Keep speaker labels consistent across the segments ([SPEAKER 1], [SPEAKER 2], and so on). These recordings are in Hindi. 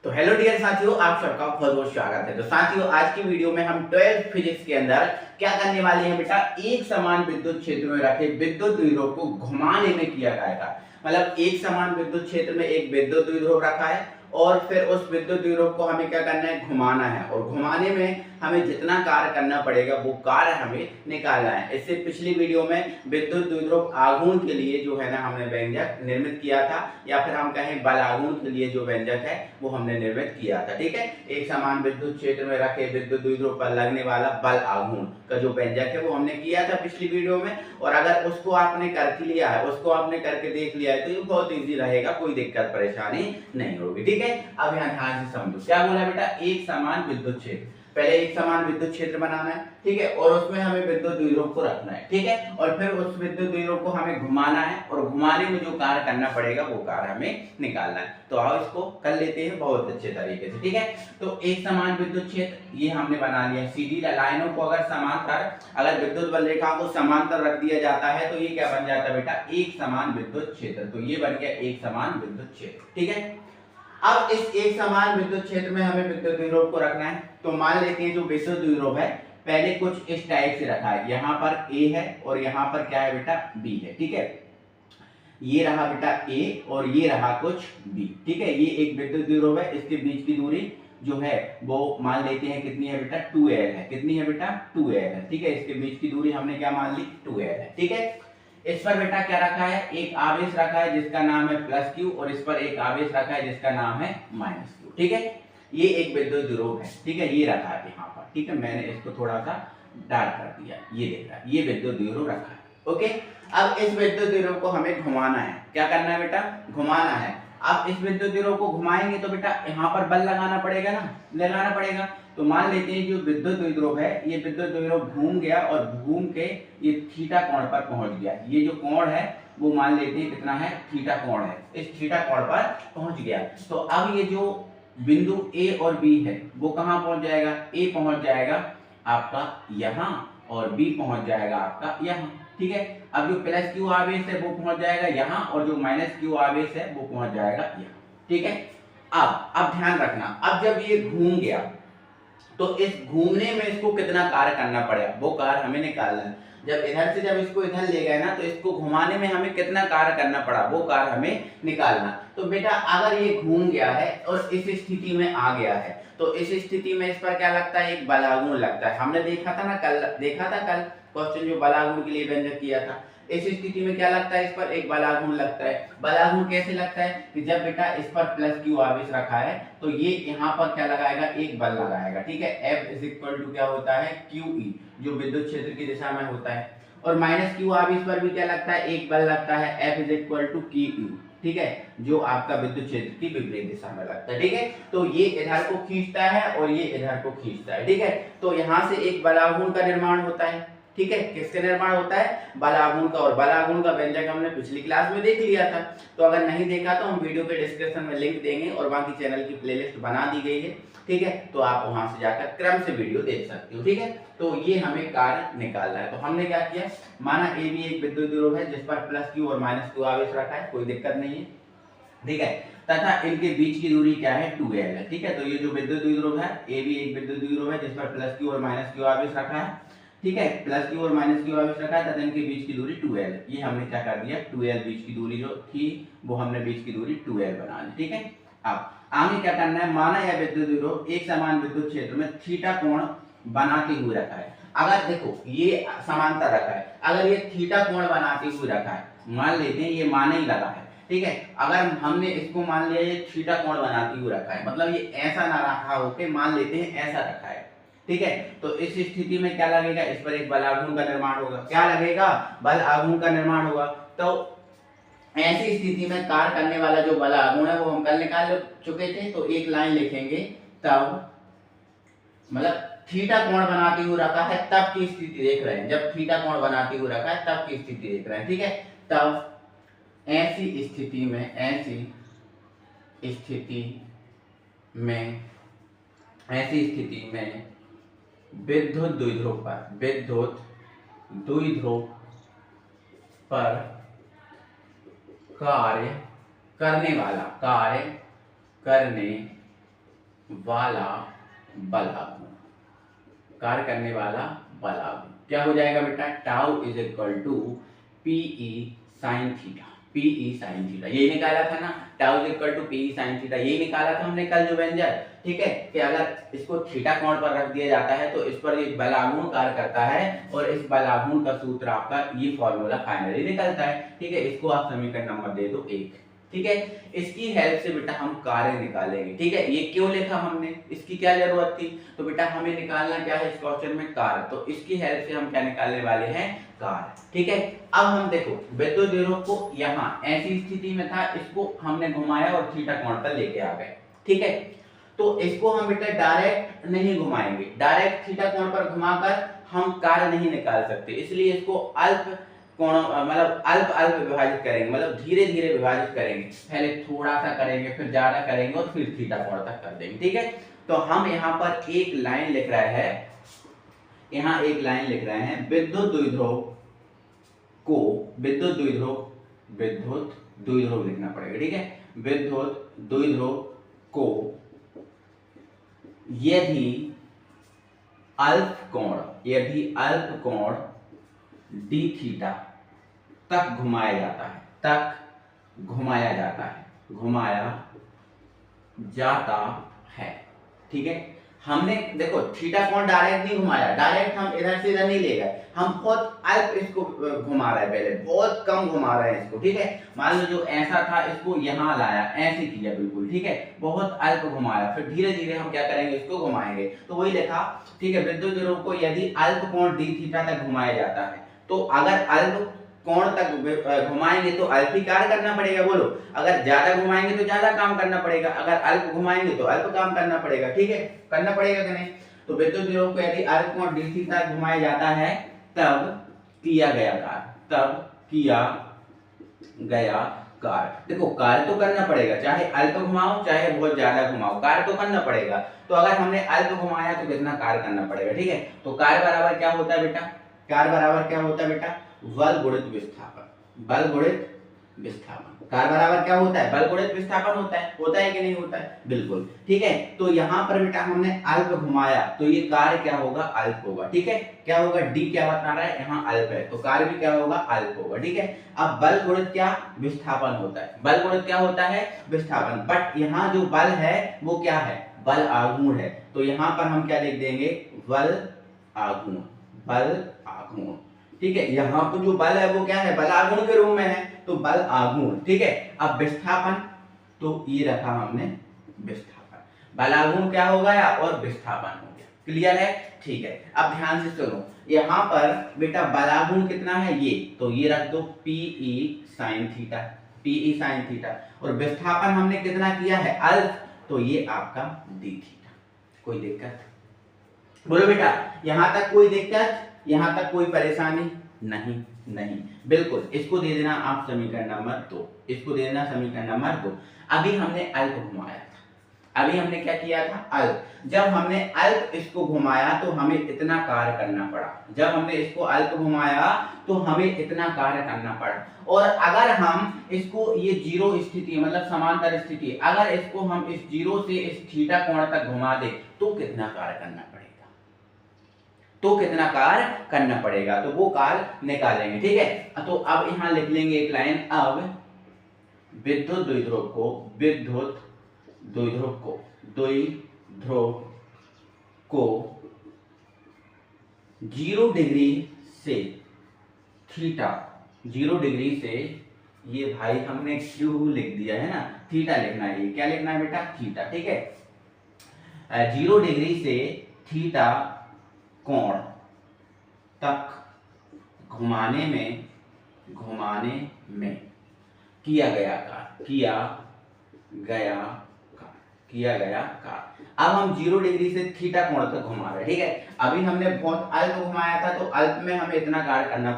[SPEAKER 1] तो हेलो डियर साथियों, आप सबका बहुत बहुत स्वागत है। तो साथियों, आज की वीडियो में हम 12th फिजिक्स के अंदर क्या करने वाले हैं बेटा, एक समान विद्युत क्षेत्र में रखे विद्युत द्विध्रुव को घुमाने में किया जाएगा। मतलब एक समान विद्युत क्षेत्र में एक विद्युत द्विध्रुव रखा है और फिर उस विद्युत द्विध्रुव को हमें क्या करना है, घुमाना है। और घुमाने में हमें जितना कार्य करना पड़ेगा वो कार्य हमें निकालना है। इससे पिछली वीडियो में विद्युत द्विध्रुव आघूर्ण के लिए जो है ना हमने व्यंजक निर्मित किया था, या फिर हम कहें बल आघूर्ण के लिए जो व्यंजक है वो हमने निर्मित किया था। ठीक है, एक समान विद्युत क्षेत्र में रखे विद्युत द्विध्रुव पर लगने वाला बल आघूर्ण का जो व्यंजक है वो हमने किया था पिछली वीडियो में। और अगर उसको आपने करके लिया है, उसको आपने करके देख लिया है, तो ये बहुत ईजी रहेगा, कोई दिक्कत परेशानी नहीं होगी। ठीक है, अब यहाँ ध्यान से समझो क्या बोला बेटा, एक समान विद्युत क्षेत्र। पहले एक समान विद्युत क्षेत्र बनाना है, ठीक है, और उसमें हमें विद्युत द्विध्रुव को रखना है, ठीक है, और फिर उस विद्युत द्विध्रुव को हमें घुमाना है और घुमाने में जो कार्य करना पड़ेगा वो कार्य हमें निकालना है। तो आओ इसको कर लेते हैं बहुत अच्छे तरीके से। ठीक है, तो एक समान विद्युत क्षेत्र ये हमने बना लिया। सीधी लाइनों को अगर समांतर, अगर विद्युत बल रेखा को समांतर रख दिया जाता है तो ये क्या बन जाता है बेटा, एक समान विद्युत क्षेत्र। तो ये बन गया एक समान विद्युत क्षेत्र। ठीक है, अब इस एक समान विद्युत क्षेत्र में हमें विद्युत द्विध्रुव को रखना है। तो मान लेते हैं जो विद्युत द्विध्रुव है पहले कुछ इस टाइप से रखा है, यहाँ पर A है और यहाँ पर क्या है बेटा, B है। ठीक है, ये रहा बेटा A और ये रहा कुछ B। ठीक है, ये एक विद्युत द्विध्रुव है, इसके बीच की दूरी जो है वो मान लेते हैं कितनी है बेटा, 2L है। कितनी है बेटा, 2L है। ठीक है, इसके बीच की दूरी हमने क्या मान ली, 2L है। ठीक है, इस पर बेटा क्या रखा है, एक आवेश रखा है जिसका नाम है प्लस क्यू, और इस पर एक आवेश रखा है जिसका नाम है माइनस क्यू। ठीक है, ये एक विद्युत द्विध्रुव है। ठीक है, ये रखा है यहाँ पर। ठीक है, मैंने इसको थोड़ा सा डार्क कर दिया, ये देख रहा है, ये विद्युत द्विध्रुव रखा है। ओके, अब इस विद्युत द्विध्रुव को हमें घुमाना है। क्या करना है बेटा, घुमाना है। अब इस विद्युत द्विध्रुव को घुमाएंगे तो बेटा यहाँ पर बल लगाना पड़ेगा ना, लगाना पड़ेगा। तो मान लेते हैं जो विद्युत द्विध्रुव है, ये विद्युत द्विध्रुव घूम गया और घूम के ये थीटा कोण पर पहुंच गया। ये जो कोण है वो मान लेते हैं कितना है, थीटा कोण है, इस थीटा कोण पर पहुंच गया। तो अब ये जो बिंदु A और B है वो कहाँ पहुंच जाएगा, A पहुंच जाएगा आपका यहाँ और B पहुंच जाएगा आपका यहाँ। ठीक है, अब जो प्लस क्यू आवेश है वो पहुंच जाएगा यहाँ और जो माइनस क्यू आवेश है वो पहुंच जाएगा यहाँ। ठीक है, अब ध्यान रखना, अब जब ये घूम गया तो इस घूमने में इसको कितना कार्य करना पड़ेगा वो कार्य हमें निकालना है। जब इधर से जब इसको इधर ले गए ना तो इसको घुमाने में हमें कितना कार्य करना पड़ा वो कार्य हमें निकालना। तो बेटा अगर ये घूम गया है और इस स्थिति में आ गया है तो इस स्थिति में इस पर क्या लगता है, एक बलागुण लगता है। हमने देखा था ना कल, देखा था कल क्वेश्चन जो बलागुण के लिए व्यंजक किया था। इस स्थिति में क्या लगता है, इस पर एक बलागुण लगता है। बलागुण कैसे लगता है कि जब बेटा इस पर प्लस क्यू आवेश रखा है तो ये यहाँ पर क्या लगाएगा, एक बल लगाएगा। ठीक है, F इज इक्वल टू क्या होता है, QE, जो विद्युत क्षेत्र की दिशा में होता है। और माइनस क्यू आवेश पर भी क्या लगता है, एक बल लगता है, F is equal to QE। ठीक है, जो आपका विद्युत क्षेत्र की विपरीत दिशा में लगता है। ठीक है, तो ये इधर को खींचता है और ये इधर को खींचता है। ठीक है, तो यहाँ से एक बलागुण का निर्माण होता है। ठीक है, किसका निर्माण होता है, बलागुण का। और बलागुण का व्यंजक हमने पिछली क्लास में देख लिया था। तो अगर नहीं देखा तो हम वीडियो के डिस्क्रिप्शन में लिंक देंगे और बाकी चैनल की प्लेलिस्ट बना दी गई है। ठीक है, तो आप वहां से जाकर क्रम से वीडियो देख सकते हो। ठीक है, तो ये हमें कार्य निकालना है। तो हमने क्या किया, माना ए भी एक विद्युत द्विध्रुव है जिस पर प्लस क्यू और माइनस क्यू आवेश रखा है, कोई दिक्कत नहीं है। ठीक है, तथा इनके बीच की दूरी क्या है, 2L है। ठीक है, तो ये जो विद्युत द्विध्रुव है ए भी एक विद्युत द्विध्रुव है जिस पर प्लस क्यू और माइनस क्यू आवेश रखा है। ठीक है, प्लस क्यू और माइनस क्यू आवेश रखा है तथा इनके बीच की दूरी 2L है। ये हमने क्या कर दिया, 2L बीच की दूरी जो थी वो हमने बीच की दूरी 2L बना ली। ठीक है, अब आगे क्या करना है, माना यह विद्युत द्विध्रुव एक समान विद्युत क्षेत्र में थीटा कोण बनाते हुए रखा है। अगर देखो ये समांतर रखा है, अगर ये थीटा कोण बनाते हुए रखा है, मान लेते हैं ये माने ही लगा है। ठीक है, अगर हमने इसको मान लिया ये थीटा कोण बनाते हुए रखा है, मतलब ये ऐसा ना रखा होके मान लेते हैं ऐसा रखा है। ठीक है, तो इस स्थिति में क्या लगेगा, इस पर एक बल आघूर्ण का निर्माण होगा। क्या लगेगा, बल आघूर्ण का निर्माण होगा। तो ऐसी स्थिति में कार्य करने वाला जो बल आघूर्ण है वो हम कल निकाल चुके थे। तो एक लाइन लिखेंगे, तब मतलब थीटा कोण बनाते हुए रखा है तब की स्थिति देख रहे हैं, जब थीटा कोण बनाते हुए रखा है तब की स्थिति देख रहे हैं। ठीक है, तब ऐसी स्थिति में, ऐसी स्थिति में विद्युत द्विध्रुव पर कार्य करने वाला बल आघूर्ण, कार्य करने वाला बल आघूर्ण क्या हो जाएगा बेटा, tau is equal to P E sine theta. P E sine theta यही निकाला था ना, tau is equal to P E sine theta, यही निकाला था हमने कल जो व्यंजक, ठीक है, कि अगर इसको थीटा कोण पर रख दिया जाता है तो इस पर एक बल आघूर्ण कार्य करता है और इस बल आघूर्ण का सूत्र आपका ये फॉर्मूला फाइनली निकलता है, ठीक है। इसको आप समीकरण नंबर दे दो 1, ठीक है। इसकी हेल्प से बेटा हम कार्य निकालेंगे, ठीक है। ये क्यों लिखा हमने, इसकी क्या जरूरत थी, तो बेटा हमें निकालना क्या है इस क्वेश्चन में, कार्य, तो इसकी हेल्प से हम क्या निकालने वाले हैं, कार्य, ठीक है। अब हम देखो विद्युत द्विध्रुव को यहाँ ऐसी स्थिति में था, इसको हमने घुमाया और थीटा कोण पर लेके आ गए, ठीक है। तो इसको हम बेटा डायरेक्ट नहीं घुमाएंगे, डायरेक्ट थीटा कोण पर घुमाकर हम कार्य नहीं निकाल सकते, इसलिए इसको अल्प कोण मतलब अल्प अल्प विभाजित करेंगे, मतलब धीरे धीरे विभाजित करेंगे, पहले थोड़ा सा करेंगे, फिर ज्यादा करेंगे और फिर थीटा कोण तक कर देंगे, ठीक है। तो हम यहाँ पर एक लाइन लिख रहे हैं, यहाँ एक लाइन लिख रहे हैं, विद्युत द्विध्रुव को, विद्युत द्विध्रुव लिखना पड़ेगा, ठीक है। विद्युत द्विध्रुव को यदि अल्प कोण डी थीटा तक घुमाया जाता है, ठीक है। हमने देखो थीटा कोण डायरेक्ट नहीं घुमाया, डायरेक्ट हम इधर से इधर नहीं ले गए, हम बहुत अल्प इसको घुमा रहे हैं, पहले बहुत कम घुमा रहे हैं इसको, ठीक है। मान लो जो ऐसा था इसको यहाँ लाया, ऐसे किया बिल्कुल, ठीक है, बहुत अल्प घुमाया, फिर धीरे धीरे हम क्या करेंगे इसको घुमाएंगे, तो वही लिखा, ठीक है। विद्युत द्विध्रुव को यदि अल्प कोण डी थीटा तक घुमाया जाता है, तो अगर अल्प कोण तक घुमाएंगे तो अल्प ही कार्य करना पड़ेगा, बोलो, अगर ज्यादा घुमाएंगे तो ज्यादा काम करना पड़ेगा, अगर अल्प घुमाएंगे तो अल्प काम करना पड़ेगा, ठीक है, करना पड़ेगा कि नहीं। तो विद्युत द्विध्रुव को यदि अल्प कोण डी थीटा तक घुमाया जाता है तब किया गया कार्य, देखो कार्य तो करना पड़ेगा, चाहे अल्प घुमाओ चाहे बहुत ज्यादा घुमाओ, कार्य तो करना पड़ेगा। तो अगर हमने अल्प घुमाया तो कितना कार्य करना पड़ेगा, ठीक है। तो कार्य बराबर क्या होता है बेटा, कार्य बराबर क्या होता है बेटा, बल गुणित विस्थापन, बल गुणित विस्थापन। कार्य बराबर क्या होता है, बल गुणित विस्थापन होता है कि नहीं होता है, बिल्कुल, ठीक है। तो यहाँ पर बेटा हमने अल्प घुमाया तो ये कार्य क्या होगा, अल्प होगा, ठीक है। क्या होगा, डी क्या बता रहा है, यहाँ अल्प है, तो कार्य भी क्या होगा, अल्प होगा, ठीक है। अब बल गुणित क्या, विस्थापन होता है, बल गुणित क्या होता है, विस्थापन, बट यहाँ जो बल है वो क्या है, बल आघूर्ण है, तो यहाँ पर हम क्या लिख देंगे, बल आघूर्ण, ठीक है। यहाँ पर जो बल है वो क्या है, बल आघूर्ण के रूप में है, तो बल आघूर्ण, ठीक है। अब विस्थापन, तो ये रखा हमने विस्थापन, बल आघूर्ण क्या हो गया और विस्थापन हो गया, क्लियर है, ठीक है। अब ध्यान से सुनो, यहाँ पर बेटा बल आघूर्ण कितना है ये, तो ये रख दो पीई साइन थीटा, और विस्थापन हमने कितना किया है, अल्प, तो ये आपका डी थीटा। कोई दिक्कत, बोलो बेटा, यहाँ तक कोई दिक्कत, यहाँ तक कोई परेशानी नहीं, बिल्कुल। इसको दे देना आप समीकरण नंबर 2, इसको दे देना समीकरण नंबर 2। अभी हमने अल्प घुमाया था, अभी हमने क्या किया था, अल्प, जब हमने अल्प इसको घुमाया तो हमें इतना कार्य करना पड़ा, जब हमने इसको अल्प घुमाया तो हमें इतना कार्य करना पड़ा, और अगर हम इसको ये जीरो स्थिति मतलब समांतर स्थिति, अगर इसको हम इस जीरो से इस थीटा कोण तक घुमा दे तो कितना कार्य करना पड़ेगा, तो वो कार्य निकालेंगे, ठीक है। तो अब यहां लिख लेंगे एक लाइन, अब विद्युत द्विध्रुव को 0 डिग्री से थीटा, 0 डिग्री से, ये भाई हमने क्यों लिख दिया है ना, थीटा लिखना है, ये क्या लिखना है बेटा, थीटा, ठीक है। 0 डिग्री से थीटा कोण तक घुमाने में किया गया कार्य। अब हम 0 डिग्री से थीटा कोण तक घुमा रहे हैं, ठीक है। अभी हमने बहुत अल्प घुमाया था, तो अल्प में हमें इतना कार्य करना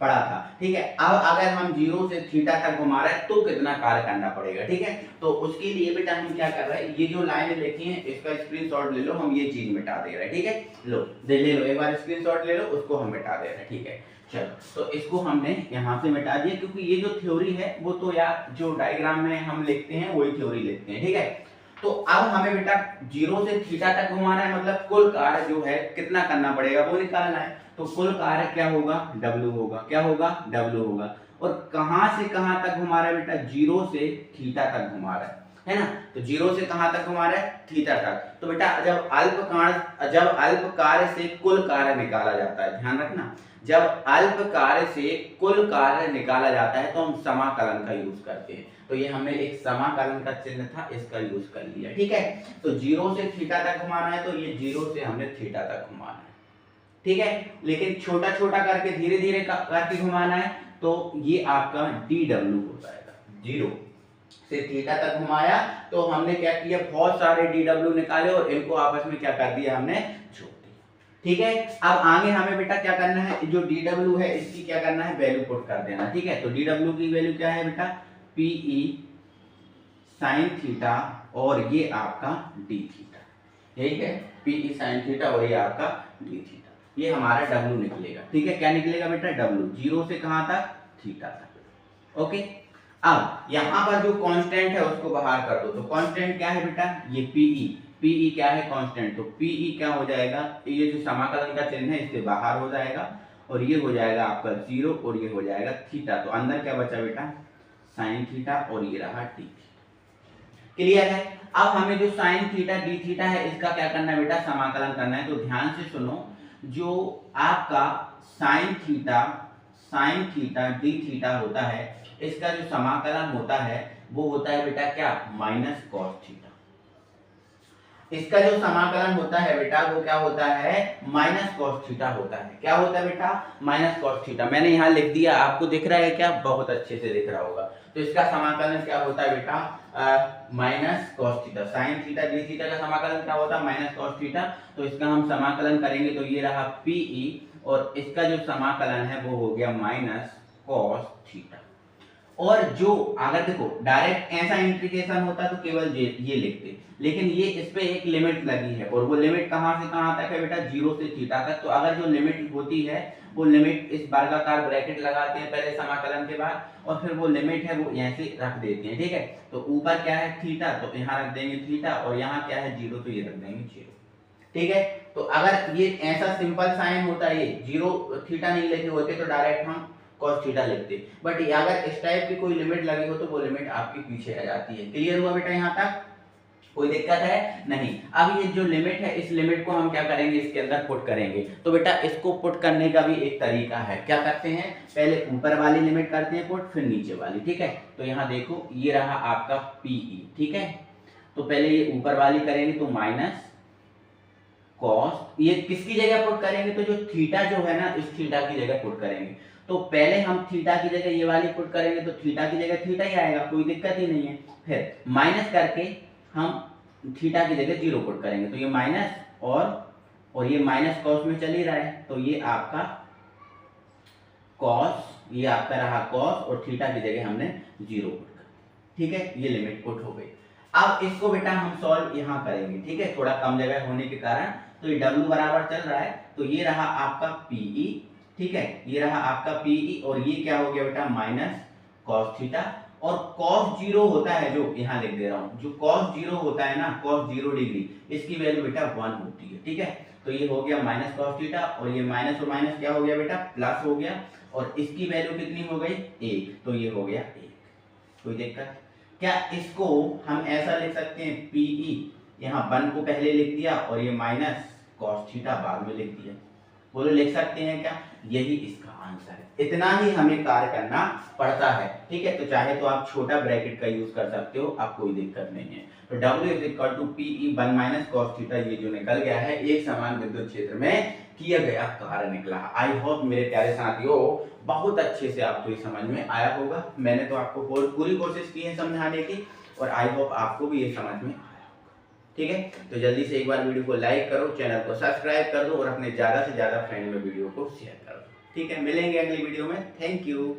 [SPEAKER 1] पड़ा था, ठीक है। अब अगर हम 0 से थीटा तक घुमा रहे हैं तो कितना कार्य करना पड़ेगा, ठीक है। तो उसके लिए बेटा हम क्या कर रहे हैं, ये जो लाइन लिखी है इसका स्क्रीनशॉट ले लो, हम ये चीज मिटा दे रहे हैं, ठीक है। लो ले लो, एक बार स्क्रीनशॉट ले लो, उसको हम मिटा दे रहे हैं, ठीक है। चलो, तो इसको हमने यहाँ से मिटा दिया, क्योंकि ये जो थ्योरी है वो तो यार जो डायग्राम में हम लिखते हैं वही थ्योरी लिखते हैं, ठीक है। तो अब हमें बेटा 0 से थीटा तक घुमाना है, मतलब कुल कार्य जो है कितना करना पड़ेगा वो निकालना है। तो कुल कार्य क्या होगा, W होगा। क्या होगा, W होगा। और कहां से कहां तक घुमा रहा है बेटा, 0 से थीटा तक घुमा रहा है ना। तो 0 से कहां तक घुमा रहा है, थीटा तक। तो बेटा जब अल्प कार्य से कुल कार्य निकाला जाता है, ध्यान रखना, जब अल्प कार्य से कुल कार्य निकाला जाता है तो हम समाकलन का यूज करते हैं। तो ये हमने एक समाकलन का चिन्ह था, इसका यूज कर लिया, ठीक है। तो 0 से थीटा तक घुमाना है, तो ये 0 से हमने थीटा तक घुमाना है, ठीक है। लेकिन छोटा छोटा करके धीरे धीरे करके घुमाना है, तो ये आपका DW हो जाएगा। 0 से थीटा तक घुमाया तो हमने क्या किया, बहुत सारे DW निकाले और इनको आपस में क्या कर दिया, हमने जोड़ दिया, ठीक है। अब आगे हमें बेटा क्या करना है, जो DW है इसकी क्या करना है, वैल्यू पुट कर देना, ठीक है। तो DW की वैल्यू क्या है बेटा, PE साइन थीटा और ये आपका D थीटा, यही है PE साइन थीटा और ये आपका D थीटा, ये हमारा W निकलेगा, ठीक है। क्या निकलेगा बेटा, W 0 से कहां तक, थीटा तक, ओके। अब यहां पर जो कांस्टेंट है उसको बाहर कर दो। तो कांस्टेंट क्या है बेटा, ये PE क्या है, कांस्टेंट। तो PE क्या हो जाएगा, ये जो समाकलन का चिन्ह है इससे बाहर हो जाएगा और ये हो जाएगा आपका 0 और ये हो जाएगा थीटा। तो अंदर क्या बचा बेटा, साइन थीटा और ये रहा D। क्लियर है। अब हमें जो साइन थीटा D थीटा है इसका क्या करना है बेटा, समाकलन करना है। तो ध्यान से सुनो, जो आपका साइन थीटा D थीटा होता है, इसका जो समाकलन होता है वो होता है बेटा क्या, माइनस कॉस थीटा। इसका जो समाकलन होता है बेटा वो क्या होता है, माइनस कॉस थीटा होता है। क्या होता है बेटा, माइनस कॉस थीटा। मैंने यहाँ लिख दिया, आपको दिख रहा है क्या, बहुत अच्छे से दिख रहा होगा। तो इसका समाकलन क्या होता है बेटा, minus cos theta. Sine theta D theta का समाकलन क्या होता है, माइनस कॉस थीटा। तो इसका हम समाकलन करेंगे तो ये रहा PE और इसका जो समाकलन है वो हो गया माइनस कॉस थीटा। और जो अगर देखो डायरेक्ट ऐसा इंटीग्रेशन होता तो केवल ये लिखते, लेकिन ये इस पे एक लिमिट लगी है और वो लिमिट कहां से कहां तक है बेटा, 0 से थीटा तक। तो अगर जो लिमिट होती है वो लिमिट इस वर्गाकार ब्रैकेट लगाते हैं पहले समाकलन के बाद, और फिर वो लिमिट है वो यहाँ से रख देते हैं, ठीक है। तो ऊपर क्या है थीटा, तो यहाँ रख देंगे थीटा, और यहाँ क्या है 0, तो ये रख देंगे 0, ठीक है। तो अगर ये ऐसा सिंपल साइन होता है, ये 0 थीटा नहीं लिखे होते तो डायरेक्ट हम cos थीटा लिखते, बट अगर इस टाइप की कोई लिमिट लगी हो तो वो लिमिट आपकी पीछे आ जाती है। क्लियर हुआ बेटा, यहाँ तक कोई दिक्कत है नहीं। अब ये जो लिमिट है इस लिमिट को हम क्या करेंगे, इसके अंदर पुट करेंगे। तो बेटा इसको पुट करने का भी एक तरीका है, क्या करते हैं, पहले ऊपर वाली लिमिट करते हैं पुट, फिर नीचे वाली, ठीक है। तो यहाँ देखो ये रहा आपका PE, ठीक है। तो पहले ये ऊपर वाली करेंगे तो माइनस कॉस, ये किसकी जगह पुट करेंगे, तो जो थीटा जो है ना इस थीटा की जगह पुट करेंगे। तो पहले हम थीटा की जगह ये वाली पुट करेंगे तो थीटा की जगह थीटा ही आएगा, कोई दिक्कत ही नहीं है। फिर माइनस करके हम थीटा की जगह 0 पुट करेंगे, तो ये माइनस और ये माइनस कॉस में चल ही रहा है, तो ये आपका कॉस, ये आपका रहा कॉस और थीटा की जगह हमने 0 पुट कर, ठीक है। ये लिमिट पुट हो गई। अब इसको बेटा हम सॉल्व यहाँ करेंगे, ठीक है, थोड़ा कम जगह होने के कारण। तो ये W बराबर चल रहा है, तो ये रहा आपका PE, ठीक है, ये रहा आपका PE और ये क्या हो गया बेटा, माइनस कॉस थीटा। और cos 0 होता है, जो यहाँ लिख दे रहा हूँ, जो cos 0 होता है ना, cos 0 डिग्री, इसकी वैल्यू बेटा 1 होती है, ठीक है। तो ये हो गया माइनस कॉस थीटा और ये माइनस और माइनस क्या हो गया बेटा, प्लस हो गया, और इसकी वैल्यू कितनी हो गई, 1, तो ये हो गया 1। कोई दिक्कत क्या, इसको हम ऐसा लिख सकते हैं, PE यहाँ 1 को पहले लिख दिया और ये माइनस कॉस थीटा बाद में लिख दिया, बोलो लिख सकते हैं क्या, यही इसका आंसर है। इतना ही हमें कार्य करना पड़ता है, ठीक है। तो चाहे तो आप छोटा ब्रैकेट का यूज कर सकते हो, आप कोई दिक्कत नहीं है। तो W = PE 1 minus cos theta, ये जो निकल गया है एक समान विद्युत क्षेत्र में किया गया कार्य निकला। आई होप मेरे प्यारे साथियों बहुत अच्छे से आपको ये समझ में आया होगा। मैंने तो आपको पूरी कोशिश की है समझाने की, और आई होप आपको भी ये समझ में, ठीक है। तो जल्दी से एक बार वीडियो को लाइक करो, चैनल को सब्सक्राइब कर दो और अपने ज़्यादा से ज़्यादा फ्रेंड में वीडियो को शेयर करो, ठीक है। मिलेंगे अगली वीडियो में, थैंक यू।